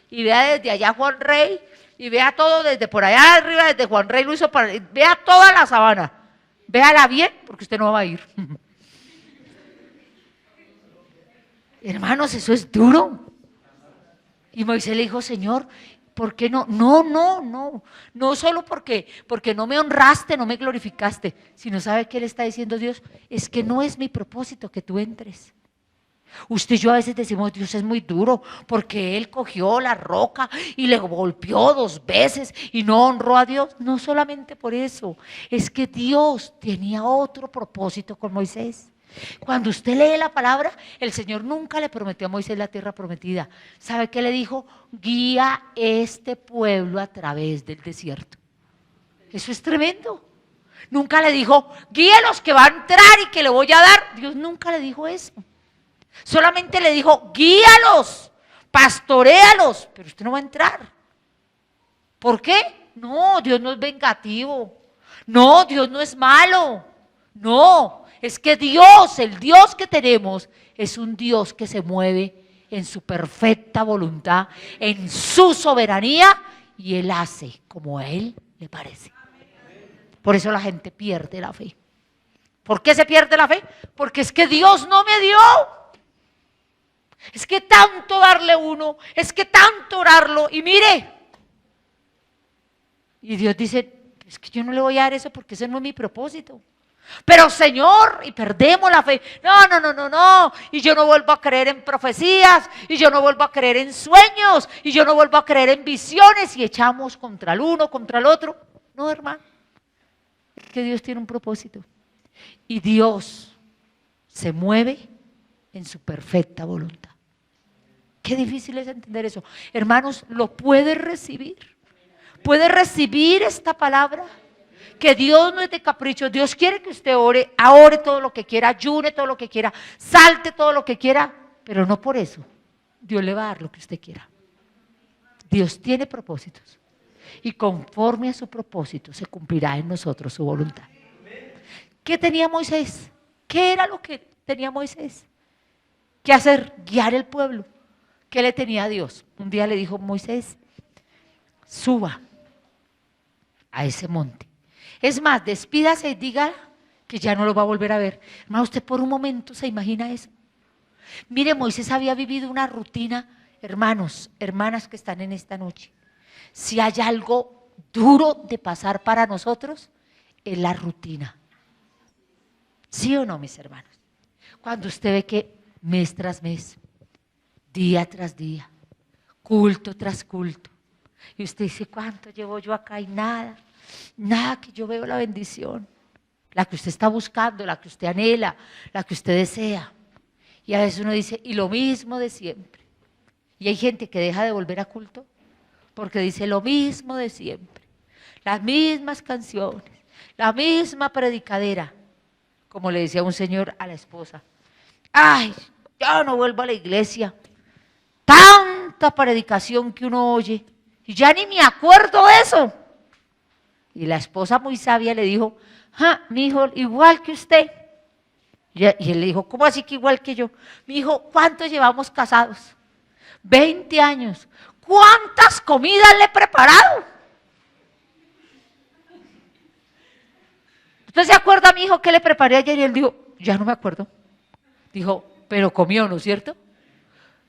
y vea desde allá Juan Rey y vea todo desde por allá arriba, desde Juan Rey lo hizo para, vea toda la sabana. Véala bien porque usted no va a ir. Hermanos, eso es duro. Y Moisés le dijo, Señor, ¿por qué no? No solo porque no me honraste, no me glorificaste, sino ¿sabe qué le está diciendo Dios? Es que no es mi propósito que tú entres. Usted y yo a veces decimos, Dios es muy duro, porque Él cogió la roca y le golpeó 2 veces y no honró a Dios. No solamente por eso, es que Dios tenía otro propósito con Moisés. Cuando usted lee la palabra, el Señor nunca le prometió a Moisés la tierra prometida. ¿Sabe qué le dijo? Guía este pueblo a través del desierto. Eso es tremendo. Nunca le dijo, guía a los que va a entrar y que le voy a dar. Dios nunca le dijo eso. Solamente le dijo, guíalos, pastoréalos, pero usted no va a entrar. ¿Por qué? No, Dios no es vengativo. No, Dios no es malo. No. Es que Dios, el Dios que tenemos, es un Dios que se mueve en su perfecta voluntad, en su soberanía, y Él hace como a Él le parece. Por eso la gente pierde la fe. ¿Por qué se pierde la fe? Porque es que Dios no me dio. Es que tanto darle uno, es que tanto orarlo, y mire. Y Dios dice, es que yo no le voy a dar eso porque ese no es mi propósito. Pero Señor, y perdemos la fe. No. Y yo no vuelvo a creer en profecías, y yo no vuelvo a creer en sueños, y yo no vuelvo a creer en visiones, y echamos contra el uno, contra el otro. No, hermano. Es que Dios tiene un propósito. Y Dios se mueve en su perfecta voluntad. Qué difícil es entender eso. Hermanos, ¿lo puede recibir? ¿Puede recibir esta palabra? Que Dios no es de capricho. Dios quiere que usted ore todo lo que quiera, ayune todo lo que quiera, salte todo lo que quiera, pero no por eso Dios le va a dar lo que usted quiera. Dios tiene propósitos y conforme a su propósito se cumplirá en nosotros su voluntad. ¿Qué tenía Moisés? ¿Qué era lo que tenía Moisés? ¿Qué hacer? Guiar el pueblo. ¿Qué le tenía a Dios? Un día le dijo, Moisés, suba a ese monte. Es más, despídase y diga que ya no lo va a volver a ver. Hermano, usted por un momento se imagina eso. Mire, Moisés había vivido una rutina, hermanos, hermanas que están en esta noche. Si hay algo duro de pasar para nosotros es la rutina. ¿Sí o no, mis hermanos? Cuando usted ve que mes tras mes, día tras día, culto tras culto, y usted dice, ¿cuánto llevo yo acá? Y nada, nada que yo veo la bendición, la que usted está buscando, la que usted anhela, la que usted desea. Y a veces uno dice, y lo mismo de siempre. Y hay gente que deja de volver a culto porque dice lo mismo de siempre, las mismas canciones, la misma predicadera, como le decía un señor a la esposa, ay, yo no vuelvo a la iglesia, tanta predicación que uno oye, y ya ni me acuerdo de eso. Y la esposa muy sabia le dijo, mi hijo, igual que usted. Y él le dijo, ¿cómo así que igual que yo? Mi hijo, ¿cuánto llevamos casados? 20 años. ¿Cuántas comidas le he preparado? ¿Usted se acuerda, mi hijo, qué le preparé ayer? Y él dijo, ya no me acuerdo. Dijo, pero comió, ¿no es cierto?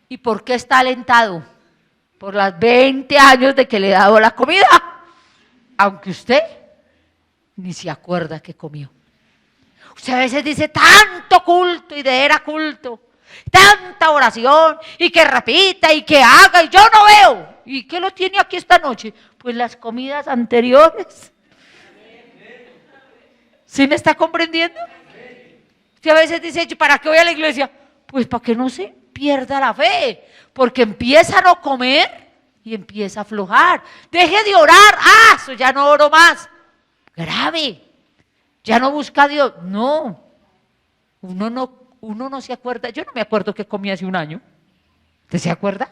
¿Y por qué está alentado? Por las 20 años de que le he dado la comida. Aunque usted ni se acuerda que comió. Usted a veces dice tanto culto y de era culto, tanta oración y que repita y que haga y yo no veo. ¿Y qué lo tiene aquí esta noche? Pues las comidas anteriores. ¿Sí me está comprendiendo? Usted a veces dice, ¿para qué voy a la iglesia? Pues para que no se pierda la fe, porque empieza a no comer y empieza a aflojar. Deje de orar, eso ya no oro más. Grave. Ya no busca a Dios. No, uno no se acuerda. Yo no me acuerdo qué comí hace un año. ¿Usted se acuerda?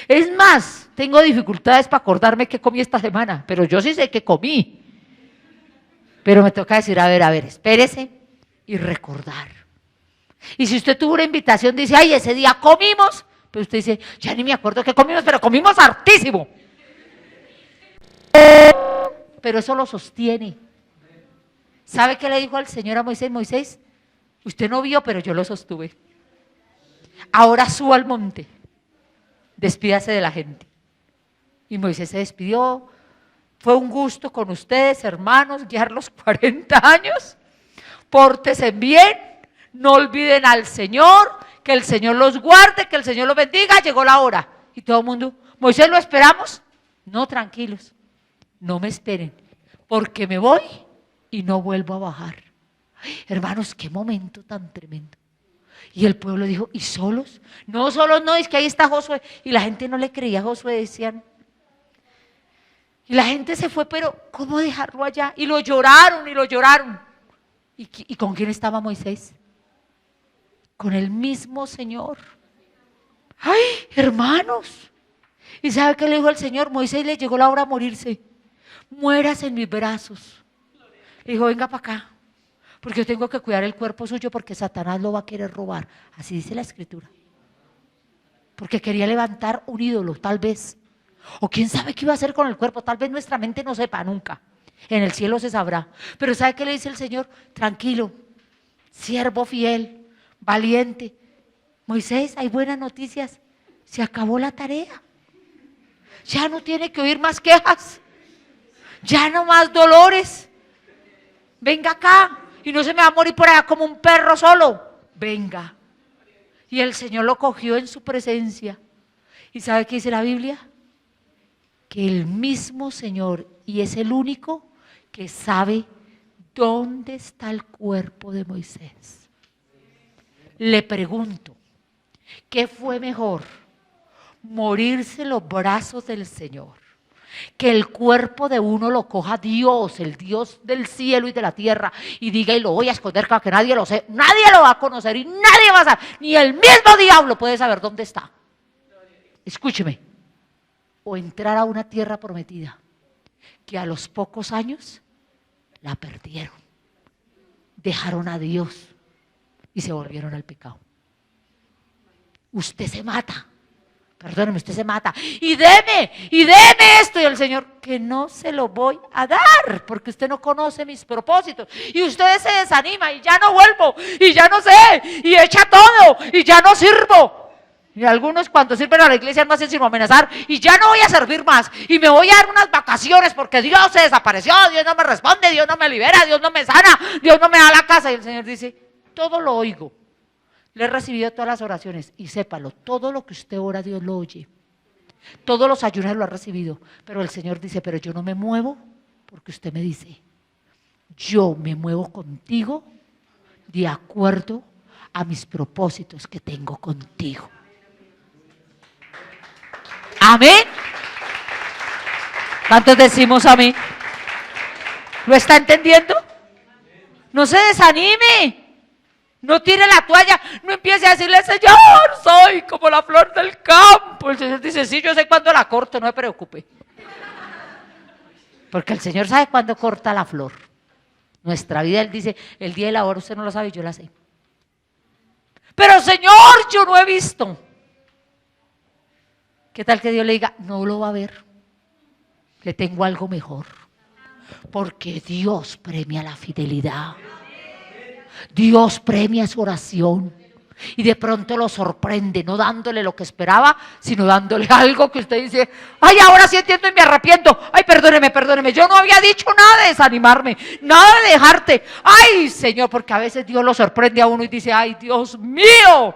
Es más, tengo dificultades para acordarme qué comí esta semana, pero yo sí sé qué comí. Pero me toca decir, a ver, espérese y recordar. Y si usted tuvo una invitación, dice, ay, ese día comimos, pero usted dice, ya ni me acuerdo qué comimos, pero comimos hartísimo. Pero eso lo sostiene. ¿Sabe qué le dijo al Señor a Moisés? Moisés, usted no vio, pero yo lo sostuve. Ahora suba al monte, despídase de la gente. Y Moisés se despidió. Fue un gusto con ustedes, hermanos, guiar los 40 años. Pórtense bien, no olviden al Señor, que el Señor los guarde, que el Señor los bendiga. Llegó la hora. Y todo el mundo, Moisés, ¿lo esperamos? No, tranquilos, no me esperen, porque me voy y no vuelvo a bajar. Ay, hermanos, qué momento tan tremendo. Y el pueblo dijo, ¿y solos? No, solos no, es que ahí está Josué. Y la gente no le creía a Josué, decían. Y la gente se fue, pero ¿cómo dejarlo allá? Y lo lloraron y lo lloraron. ¿Y con quién estaba Moisés? Con el mismo Señor. Ay, hermanos. ¿Y sabe qué le dijo el Señor? Moisés le llegó la hora de morirse. Mueras en mis brazos. Le dijo, venga para acá, porque yo tengo que cuidar el cuerpo suyo porque Satanás lo va a querer robar. Así dice la Escritura. Porque quería levantar un ídolo, tal vez. O quién sabe qué iba a hacer con el cuerpo. Tal vez nuestra mente no sepa nunca. En el cielo se sabrá. Pero ¿sabe qué le dice el Señor? Tranquilo, siervo fiel, valiente. Moisés, hay buenas noticias. Se acabó la tarea. Ya no tiene que oír más quejas. Ya no más dolores. Venga acá y no se me va a morir por allá como un perro solo. Venga. Y el Señor lo cogió en su presencia. ¿Y sabe qué dice la Biblia? Que el mismo Señor, y es el único que sabe dónde está el cuerpo de Moisés. Le pregunto, ¿qué fue mejor? Morirse en los brazos del Señor, que el cuerpo de uno lo coja Dios, el Dios del cielo y de la tierra, y diga, y lo voy a esconder para que nadie lo sepa, nadie lo va a conocer y nadie va a saber, ni el mismo diablo puede saber dónde está. Escúcheme. O entrar a una tierra prometida que a los pocos años la perdieron, dejaron a Dios y se volvieron al pecado. Usted se mata, perdóneme, usted se mata y deme esto, y el Señor, que no se lo voy a dar porque usted no conoce mis propósitos, y usted se desanima y ya no vuelvo y ya no sé y echa todo y ya no sirvo. Y algunos cuando sirven a la iglesia no hacen sino amenazar, y ya no voy a servir más, y me voy a dar unas vacaciones porque Dios se desapareció, Dios no me responde, Dios no me libera, Dios no me sana, Dios no me da la casa. Y el Señor dice, todo lo oigo, le he recibido todas las oraciones, y sépalo, todo lo que usted ora Dios lo oye, todos los ayunos lo ha recibido, pero el Señor dice, pero yo no me muevo porque usted me dice, yo me muevo contigo de acuerdo a mis propósitos que tengo contigo. Amén. ¿Cuántos decimos amén? ¿Lo está entendiendo? No se desanime, no tire la toalla, no empiece a decirle, Señor, soy como la flor del campo. El Señor dice, sí, yo sé cuándo la corto, no me preocupe. Porque el Señor sabe cuándo corta la flor. Nuestra vida, Él dice, el día de la hora usted no lo sabe, yo la sé. Pero Señor, yo no he visto. ¿Qué tal que Dios le diga, no lo va a ver? Le tengo algo mejor. Porque Dios premia la fidelidad. Dios premia su oración. Y de pronto lo sorprende, no dándole lo que esperaba, sino dándole algo que usted dice, ay, ahora sí entiendo y me arrepiento. Ay, perdóneme, yo no había dicho nada de desanimarme, nada de dejarte. Ay, Señor, porque a veces Dios lo sorprende a uno y dice, ay, Dios mío,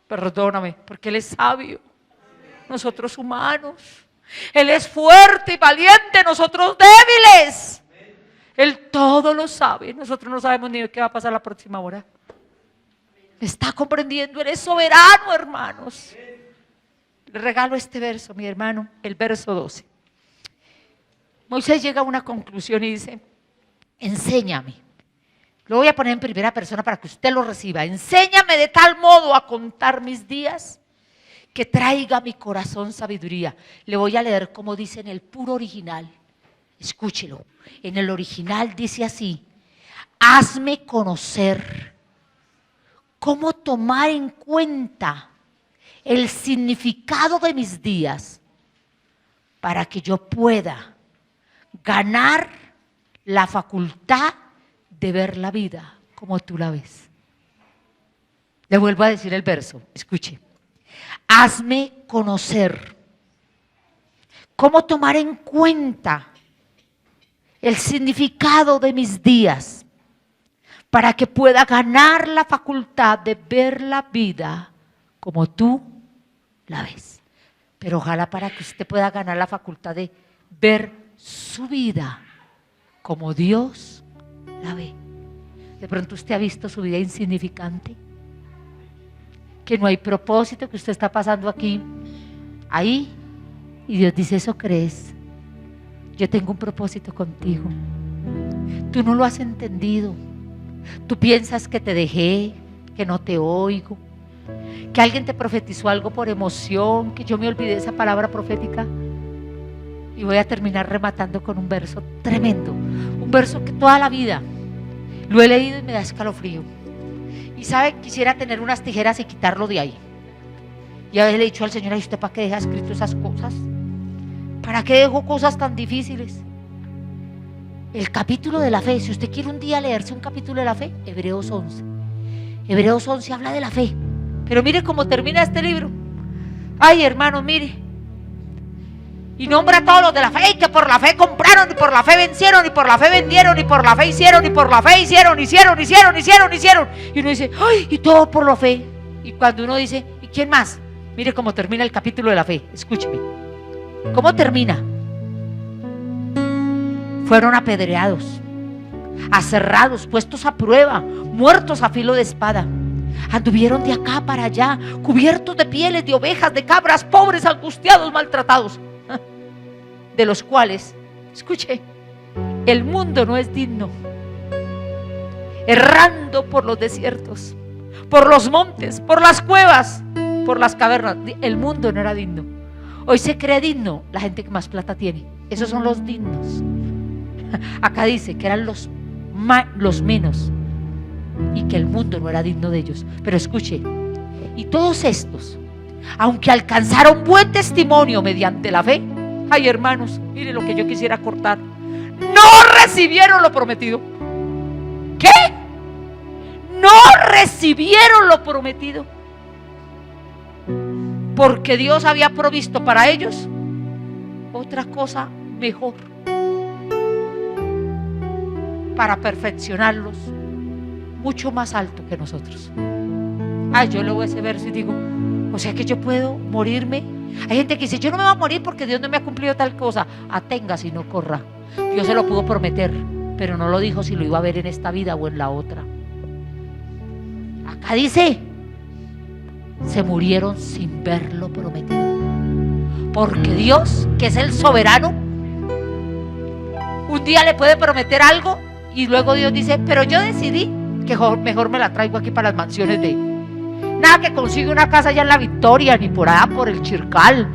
perdóname, porque Él es sabio. Nosotros humanos, Él es fuerte y valiente, nosotros débiles. Él todo lo sabe, nosotros no sabemos ni qué va a pasar la próxima hora. ¿Me está comprendiendo? Él es soberano, hermanos. Le regalo este verso, mi hermano, el verso 12. Moisés llega a una conclusión y dice, enséñame. Lo voy a poner en primera persona para que usted lo reciba. Enséñame de tal modo a contar mis días que traiga a mi corazón sabiduría. Le voy a leer como dice en el puro original. Escúchelo. En el original dice así, hazme conocer cómo tomar en cuenta el significado de mis días para que yo pueda ganar la facultad de ver la vida como tú la ves. Le vuelvo a decir el verso, escuche. Hazme conocer cómo tomar en cuenta el significado de mis días para que pueda ganar la facultad de ver la vida como tú la ves. Pero ojalá para que usted pueda ganar la facultad de ver su vida como Dios la ve. De pronto usted ha visto su vida insignificante, que no hay propósito, que usted está pasando aquí, ahí, y Dios dice, ¿eso crees? Yo tengo un propósito contigo. Tú no lo has entendido. Tú piensas que te dejé, que no te oigo, que alguien te profetizó algo por emoción, que yo me olvidé esa palabra profética. Y voy a terminar rematando con un verso tremendo, un verso que toda la vida lo he leído y me da escalofrío. Y sabe, quisiera tener unas tijeras y quitarlo de ahí. Y a veces le he dicho al Señor, ¿y usted para qué deja escrito esas cosas? ¿Para qué dejo cosas tan difíciles? El capítulo de la fe, si usted quiere un día leerse un capítulo de la fe, Hebreos 11. Hebreos 11 habla de la fe. Pero mire cómo termina este libro. Ay, hermano, mire. Y nombra a todos los de la fe, y que por la fe compraron, y por la fe vencieron, y por la fe vendieron, y por la fe hicieron, y por la fe hicieron. Y uno dice, ay, y todo por la fe. Y cuando uno dice, ¿y quién más? Mire cómo termina el capítulo de la fe. Escúcheme. ¿Cómo termina? Fueron apedreados, aserrados, puestos a prueba, muertos a filo de espada. Anduvieron de acá para allá, cubiertos de pieles de ovejas, de cabras, pobres, angustiados, maltratados, de los cuales, escuche, el mundo no es digno. Errando por los desiertos, por los montes, por las cuevas, por las cavernas, el mundo no era digno. Hoy se cree digno la gente que más plata tiene. Esos son los dignos. Acá dice que eran los menos y que el mundo no era digno de ellos. Pero escuche, y todos estos, aunque alcanzaron buen testimonio mediante la fe, ay, hermanos, mire lo que yo quisiera cortar, no recibieron lo prometido. ¿Qué? No recibieron lo prometido. porque Dios había provisto para ellos otra cosa mejor para perfeccionarlos mucho más alto que nosotros. Yo leo ese verso y digo, o sea que yo puedo morirme. Hay gente que dice, yo no me voy a morir porque Dios no me ha cumplido tal cosa. Atenga si no corra. Dios se lo pudo prometer, pero no lo dijo si lo iba a ver en esta vida o en la otra. Acá dice, se murieron sin verlo prometido. Porque Dios, que es el soberano, un día le puede prometer algo y luego Dios dice, pero yo decidí que mejor me la traigo aquí para las mansiones de... Nada que consigue una casa allá en La Victoria, ni por allá por el Chircal,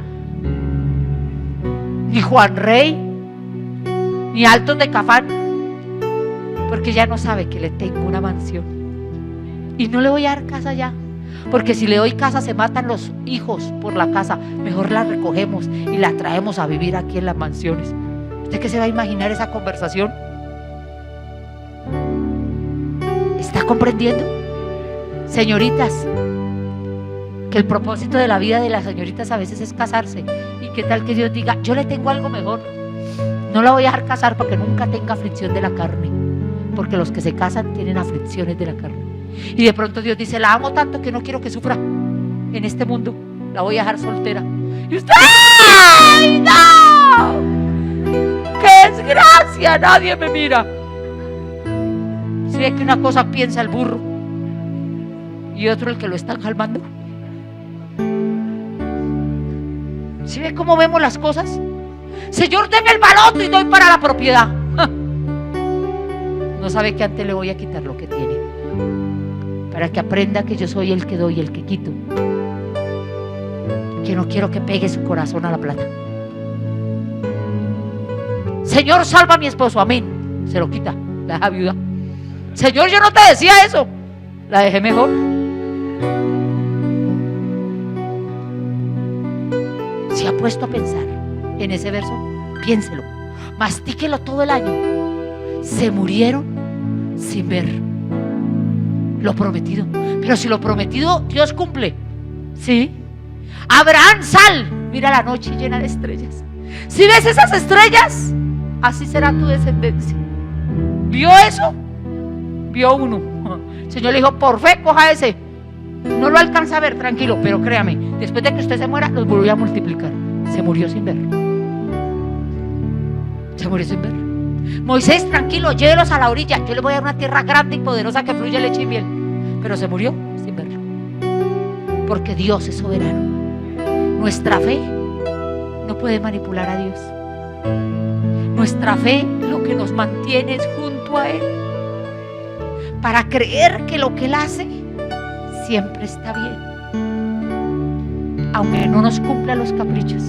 ni Juan Rey, ni Altos de Cafán, porque ya no sabe que le tengo una mansión. Y no le voy a dar casa allá, porque si le doy casa se matan los hijos por la casa. Mejor la recogemos y la traemos a vivir aquí en las mansiones. ¿Usted qué se va a imaginar esa conversación? ¿Está comprendiendo? Señoritas, que el propósito de la vida de las señoritas a veces es casarse. ¿Y qué tal que Dios diga, yo le tengo algo mejor? No la voy a dejar casar para que nunca tenga aflicción de la carne, porque los que se casan tienen aflicciones de la carne. Y de pronto Dios dice, la amo tanto que no quiero que sufra en este mundo, la voy a dejar soltera. Y usted, ¡ay, no! ¡Qué desgracia! Nadie me mira. Si ve que una cosa piensa el burro y otro el que lo está calmando. ¿Sí ve cómo vemos las cosas? Señor, deme el baloto y doy para la propiedad. No sabe que antes le voy a quitar lo que tiene, para que aprenda que yo soy el que doy y el que quito, que no quiero que pegue su corazón a la plata. Señor, salva a mi esposo, amén. Se lo quita, la deja viuda. Señor, yo no te decía eso, la dejé mejor. ¿Se ha puesto a pensar en ese verso? Piénselo, mastíquelo todo el año. Se murieron sin ver lo prometido. Pero si lo prometido Dios cumple, ¿sí? Abraham, sal, mira la noche llena de estrellas. Si ves esas estrellas, así será tu descendencia. ¿Vio eso? Vio uno. El Señor le dijo, por fe coja ese. No lo alcanza a ver, tranquilo, pero créame, después de que usted se muera, los voy a multiplicar. Se murió sin ver. Se murió sin ver. Moisés, tranquilo, llévelos a la orilla. Yo le voy a dar una tierra grande y poderosa que fluye leche y miel. Pero se murió sin verlo. Porque Dios es soberano. Nuestra fe no puede manipular a Dios. Nuestra fe lo que nos mantiene es junto a Él, para creer que lo que Él hace siempre está bien, aunque no nos cumpla los caprichos.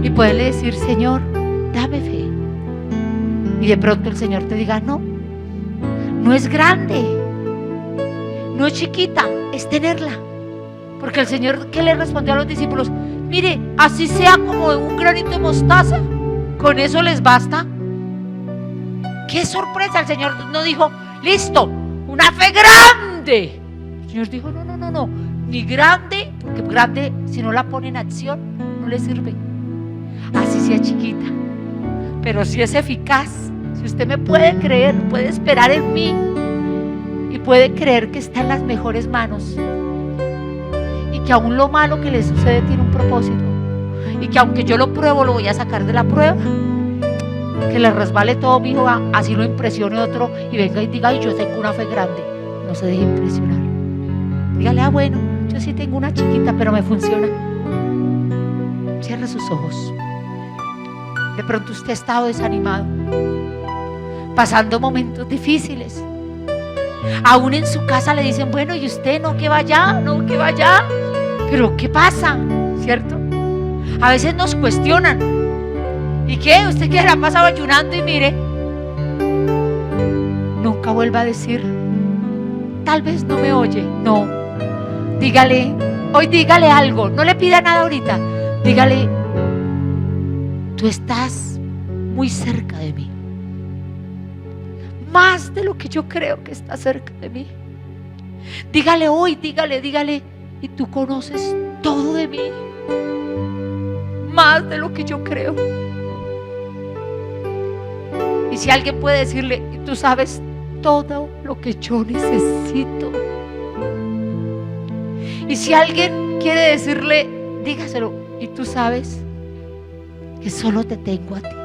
Y poderle decir, Señor, dame fe. Y de pronto el Señor te diga, no, no es grande, no es chiquita, es tenerla. Porque el Señor, ¿qué le respondió a los discípulos? Mire, así sea como un granito de mostaza, con eso les basta. ¡Qué sorpresa! El Señor no dijo, listo, una fe grande. El Señor dijo, no, ni grande, porque grande, si no la pone en acción, no le sirve. Así sea chiquita, pero si es eficaz. Si usted me puede creer, puede esperar en mí y puede creer que está en las mejores manos, y que aún lo malo que le sucede tiene un propósito, y que aunque yo lo pruebo, lo voy a sacar de la prueba. Que le resbale todo, mijo, así lo impresione otro y venga y diga, ay, yo tengo una fe grande. No se deje impresionar. Dígale, bueno, yo sí tengo una chiquita, pero me funciona. Cierre sus ojos. De pronto usted ha estado desanimado, pasando momentos difíciles. Aún en su casa le dicen, bueno, y usted no, que vaya, no, que vaya. Pero ¿qué pasa? ¿Cierto? A veces nos cuestionan. ¿Y qué? ¿Usted que la ha pasado ayunando y mire? Nunca vuelva a decir, tal vez no me oye. No, dígale, hoy dígale algo. No le pida nada ahorita. Dígale, tú estás muy cerca de mí, más de lo que yo creo que está cerca de mí. Dígale hoy, dígale, y tú conoces todo de mí, más de lo que yo creo. Y si alguien puede decirle, tú sabes todo lo que yo necesito. Y si alguien quiere decirle, dígaselo, y tú sabes que solo te tengo a ti.